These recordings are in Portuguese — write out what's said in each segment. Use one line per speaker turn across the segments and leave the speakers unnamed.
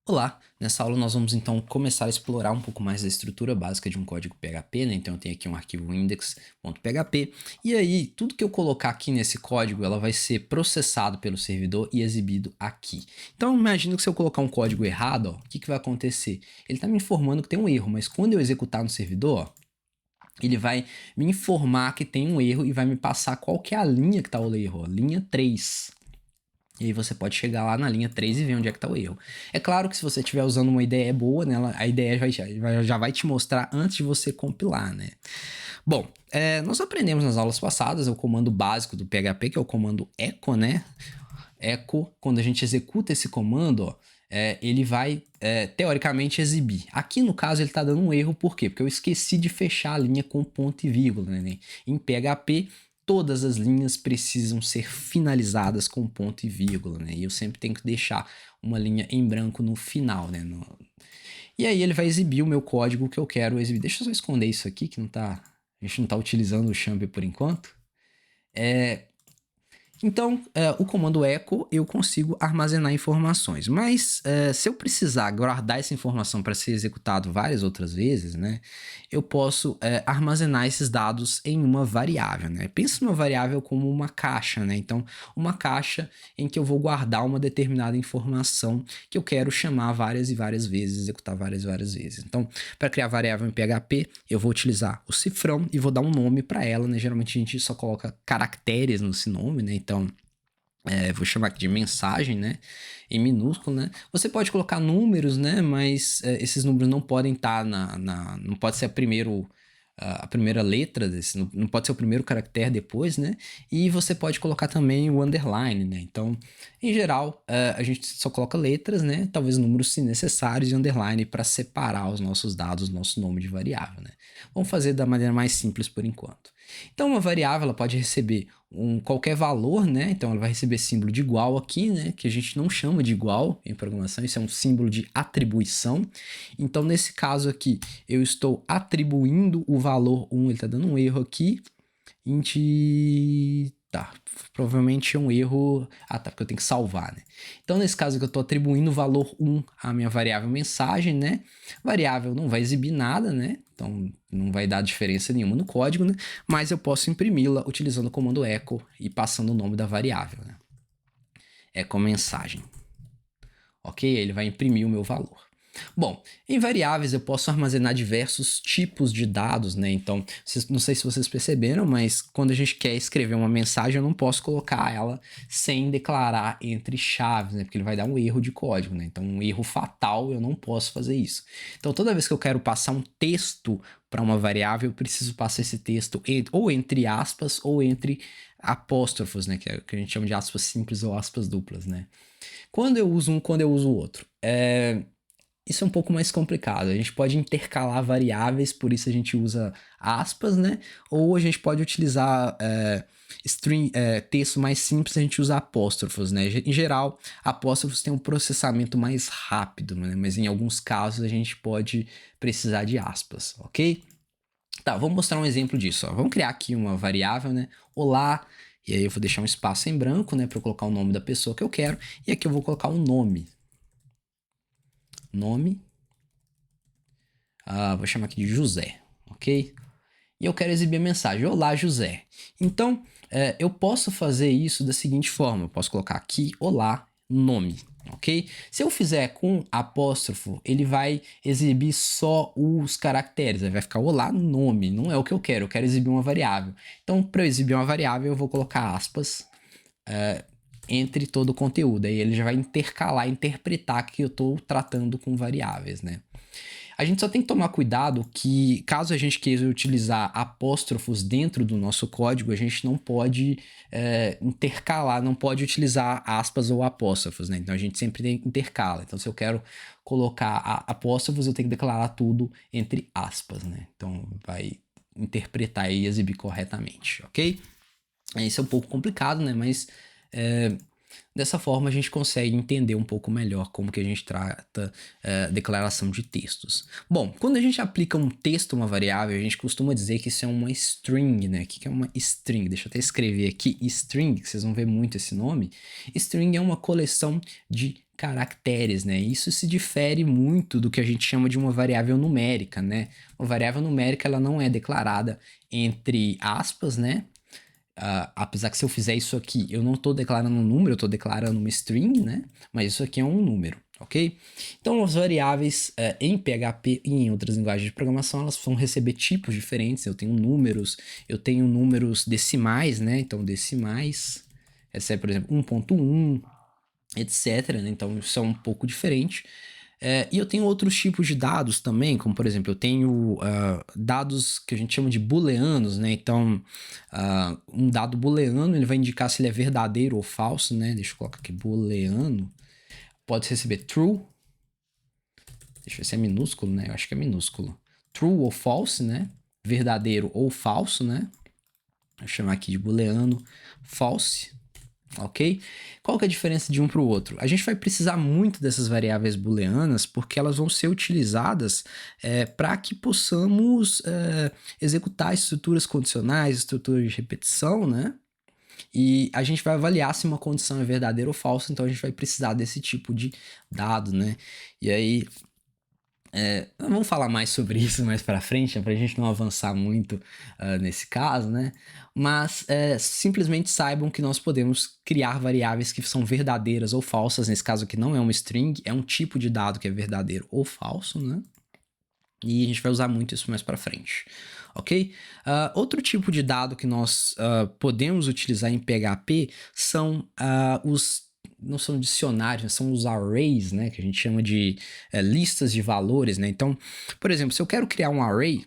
Olá, nessa aula nós vamos então começar a explorar um pouco mais da estrutura básica de um código PHP, né? Então eu tenho aqui um arquivo index.php e aí tudo que eu colocar aqui nesse código ela vai ser processado pelo servidor e exibido aqui. Então imagina que se eu colocar um código errado, ó, o que vai acontecer? Ele está me informando que tem um erro, mas quando eu executar no servidor, ó, ele vai me informar que tem um erro e vai me passar qual que é a linha que está o erro, ó, linha 3. E aí você pode chegar lá na linha 3 e ver onde é que está o erro. É claro que se você estiver usando uma IDE boa, né, a IDE já vai te mostrar antes de você compilar, né? Bom, nós aprendemos nas aulas passadas o comando básico do PHP, que é o comando echo, né? Echo, quando a gente executa esse comando, ó, ele vai, teoricamente, exibir. Aqui, no caso, ele está dando um erro, por quê? Porque eu esqueci de fechar a linha com ponto e vírgula, né? Em PHP, todas as linhas precisam ser finalizadas com ponto e vírgula, né? E eu sempre tenho que deixar uma linha em branco no final, né? E aí ele vai exibir o meu código que eu quero exibir. Deixa eu só esconder isso aqui, que a gente não está utilizando o Champ por enquanto. Então, o comando echo eu consigo armazenar informações, mas se eu precisar guardar essa informação para ser executado várias outras vezes, né, eu posso armazenar esses dados em uma variável, né? Pensa numa variável como uma caixa, né? Então, uma caixa em que eu vou guardar uma determinada informação que eu quero chamar várias e várias vezes, executar várias e várias vezes. Então, para criar variável em PHP, eu vou utilizar o cifrão e vou dar um nome para ela, né? Geralmente a gente só coloca caracteres nesse nome, né? Então, vou chamar aqui de mensagem, né? Em minúsculo, né? Você pode colocar números, né? Mas esses números não podem estar não pode ser a primeira letra desse, não pode ser o primeiro caractere depois, né? E você pode colocar também o underline, né? Então, em geral, a gente só coloca letras, né? Talvez números se necessários e underline para separar os nossos dados, nosso nome de variável, né? Vamos fazer da maneira mais simples por enquanto. Então, uma variável ela pode receber qualquer valor, né? Então, ela vai receber símbolo de igual aqui, né? Que a gente não chama de igual em programação, isso é um símbolo de atribuição. Então, nesse caso aqui, eu estou atribuindo o valor 1, ele está dando um erro aqui. Tá, provavelmente é um erro. Ah, tá, porque eu tenho que salvar, né? Então, nesse caso aqui, eu estou atribuindo o valor 1 à minha variável mensagem, né? Variável não vai exibir nada, né? Então, não vai dar diferença nenhuma no código, né? Mas eu posso imprimi-la utilizando o comando echo e passando o nome da variável, né? Echo mensagem. Ok? Ele vai imprimir o meu valor. Bom, em variáveis eu posso armazenar diversos tipos de dados, né? Então, não sei se vocês perceberam, mas quando a gente quer escrever uma mensagem, eu não posso colocar ela sem declarar entre chaves, né? Porque ele vai dar um erro de código, né? Então, um erro fatal, eu não posso fazer isso. Então, toda vez que eu quero passar um texto para uma variável, eu preciso passar esse texto ou entre aspas ou entre apóstrofos, né? Que é o que a gente chama de aspas simples ou aspas duplas, né? Quando eu uso um, quando eu uso o outro. Isso é um pouco mais complicado. A gente pode intercalar variáveis, por isso a gente usa aspas, né? Ou a gente pode utilizar texto mais simples, a gente usa apóstrofos, né? Em geral, apóstrofos têm um processamento mais rápido, né? Mas em alguns casos a gente pode precisar de aspas, ok? Tá, vamos mostrar um exemplo disso. Ó. Vamos criar aqui uma variável, né? Olá, e aí eu vou deixar um espaço em branco, né? Para eu colocar o nome da pessoa que eu quero. E aqui eu vou colocar um nome. Nome. Vou chamar aqui de José, ok? E eu quero exibir a mensagem, olá José. Então, eu posso fazer isso da seguinte forma, eu posso colocar aqui, olá, nome, ok? Se eu fizer com apóstrofo, ele vai exibir só os caracteres, vai ficar olá, nome, não é o que eu quero exibir uma variável. Então, para eu exibir uma variável, eu vou colocar aspas, entre todo o conteúdo, aí ele já vai intercalar, interpretar que eu estou tratando com variáveis, né? A gente só tem que tomar cuidado que, caso a gente queira utilizar apóstrofos dentro do nosso código, a gente não pode intercalar, não pode utilizar aspas ou apóstrofos, né? Então a gente sempre intercala. Então, se eu quero colocar apóstrofos, eu tenho que declarar tudo entre aspas, né? Então vai interpretar e exibir corretamente, ok? Isso é um pouco complicado, né? Mas dessa forma a gente consegue entender um pouco melhor como que a gente trata declaração de textos. Bom, quando a gente aplica um texto a uma variável, a gente costuma dizer que isso é uma string, né? O que é uma string? Deixa eu até escrever aqui string, que vocês vão ver muito esse nome. String é uma coleção de caracteres, né? Isso se difere muito do que a gente chama de uma variável numérica, né? Uma variável numérica, ela não é declarada entre aspas, né? Apesar que se eu fizer isso aqui, eu não estou declarando um número, eu estou declarando uma string, né? Mas isso aqui é um número, ok? Então, as variáveis em PHP e em outras linguagens de programação, elas vão receber tipos diferentes. Eu tenho números decimais, né? Então, decimais recebe, por exemplo, 1.1, etc, né? Então, isso é um pouco diferente. E eu tenho outros tipos de dados também, como por exemplo, eu tenho dados que a gente chama de booleanos, né? Então, um dado booleano, ele vai indicar se ele é verdadeiro ou falso, né? Deixa eu colocar aqui, booleano. Pode receber true. Deixa eu ver se é minúsculo, né? Eu acho que é minúsculo. True ou false, né? Verdadeiro ou falso, né? Vou chamar aqui de booleano false. Ok? Qual que é a diferença de um para o outro? A gente vai precisar muito dessas variáveis booleanas porque elas vão ser utilizadas para que possamos executar estruturas condicionais, estruturas de repetição, né? E a gente vai avaliar se uma condição é verdadeira ou falsa, então a gente vai precisar desse tipo de dado, né? E aí, vamos falar mais sobre isso mais para frente, né, para a gente não avançar muito nesse caso, né? Mas simplesmente saibam que nós podemos criar variáveis que são verdadeiras ou falsas. Nesse caso aqui não é uma string, é um tipo de dado que é verdadeiro ou falso, né? E a gente vai usar muito isso mais para frente, ok? Outro tipo de dado que nós podemos utilizar em PHP são não são dicionários, são os arrays, né? Que a gente chama de listas de valores, né? Então, por exemplo, se eu quero criar um array,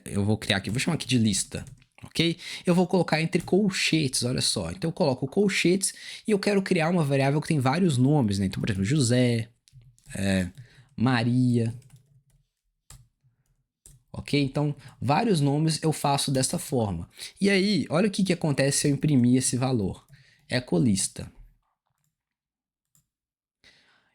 eu vou criar aqui, vou chamar aqui de lista, ok? Eu vou colocar entre colchetes, olha só. Então eu coloco colchetes e eu quero criar uma variável que tem vários nomes, né? Então, por exemplo, José, Maria, ok? Então, vários nomes eu faço dessa forma. E aí, olha o que acontece se eu imprimir esse valor. Ecolista.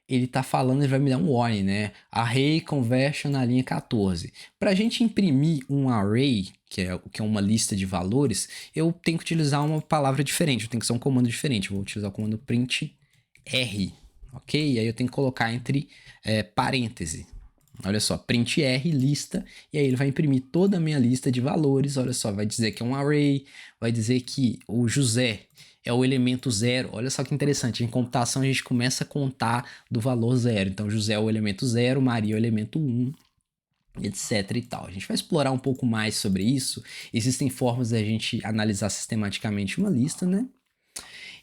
Ele tá falando, ele vai me dar um warning, né? Array conversion na linha 14. Para a gente imprimir um array, que é uma lista de valores, eu tenho que utilizar uma palavra diferente, eu tenho que usar um comando diferente. Eu vou utilizar o comando print R, ok? E aí eu tenho que colocar entre parêntese. Olha só, print R, lista, e aí ele vai imprimir toda a minha lista de valores. Olha só, vai dizer que é um array, vai dizer que o José é o elemento 0. Olha só que interessante, em computação a gente começa a contar do valor 0. Então, José é o elemento 0, Maria é o elemento 1, etc e tal. A gente vai explorar um pouco mais sobre isso. Existem formas de a gente analisar sistematicamente uma lista, né?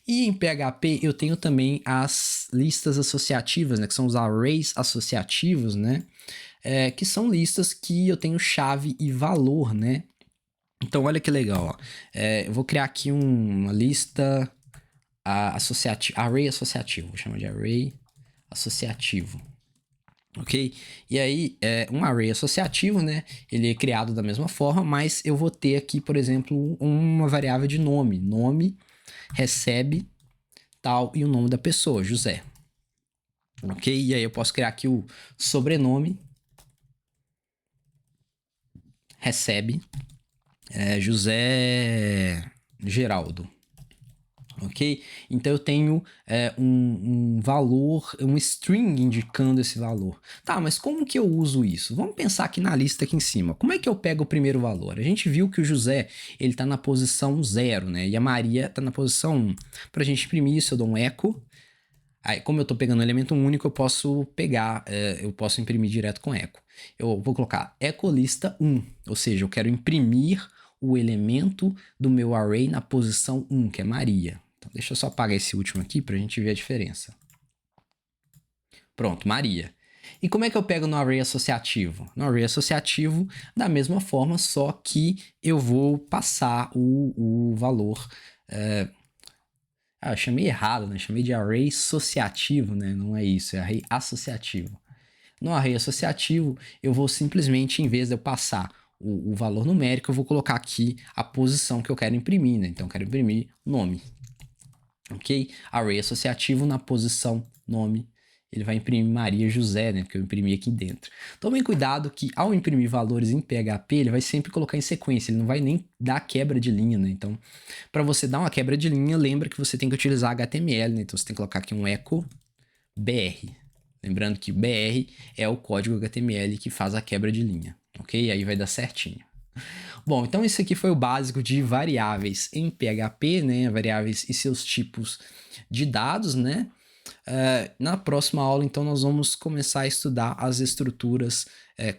E em PHP eu tenho também as listas associativas, né, que são os arrays associativos, né, que são listas que eu tenho chave e valor, né. Então olha que legal, ó. Eu vou criar aqui uma lista array associativo, vou chamar de array associativo. Ok? E aí, um array associativo, né? Ele é criado da mesma forma, mas eu vou ter aqui, por exemplo, uma variável de nome. Nome recebe tal e o nome da pessoa, José. Ok? E aí eu posso criar aqui o sobrenome recebe José Geraldo. Ok? Então eu tenho um valor, um string indicando esse valor. Tá, mas como que eu uso isso? Vamos pensar aqui na lista aqui em cima. Como é que eu pego o primeiro valor? A gente viu que o José, ele tá na posição 0, né? E a Maria tá na posição 1. Pra gente imprimir isso, eu dou um echo. Aí, como eu tô pegando um elemento único, eu posso eu posso imprimir direto com echo. Eu vou colocar ecolista 1, ou seja, eu quero imprimir o elemento do meu array na posição 1, que é Maria. Então, deixa eu só apagar esse último aqui para a gente ver a diferença. Pronto, Maria. E como é que eu pego no array associativo? No array associativo, da mesma forma, só que eu vou passar o valor. Eu chamei errado, né? Chamei de array associativo, né? Não é isso, é array associativo. No array associativo, eu vou simplesmente, em vez de eu passar o valor numérico, eu vou colocar aqui a posição que eu quero imprimir, né? Então, eu quero imprimir nome. Ok? Array associativo na posição nome, ele vai imprimir Maria José, né? Porque eu imprimi aqui dentro. Tomem cuidado que ao imprimir valores em PHP, ele vai sempre colocar em sequência, ele não vai nem dar quebra de linha, né? Então, para você dar uma quebra de linha, lembra que você tem que utilizar HTML, né? Então, você tem que colocar aqui um echo BR. Lembrando que BR é o código HTML que faz a quebra de linha, ok? Aí vai dar certinho. Bom, então esse aqui foi o básico de variáveis em PHP, né? Variáveis e seus tipos de dados, né? Na próxima aula, então, nós vamos começar a estudar as estruturas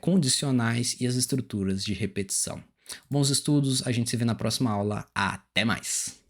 condicionais e as estruturas de repetição. Bons estudos, a gente se vê na próxima aula. Até mais!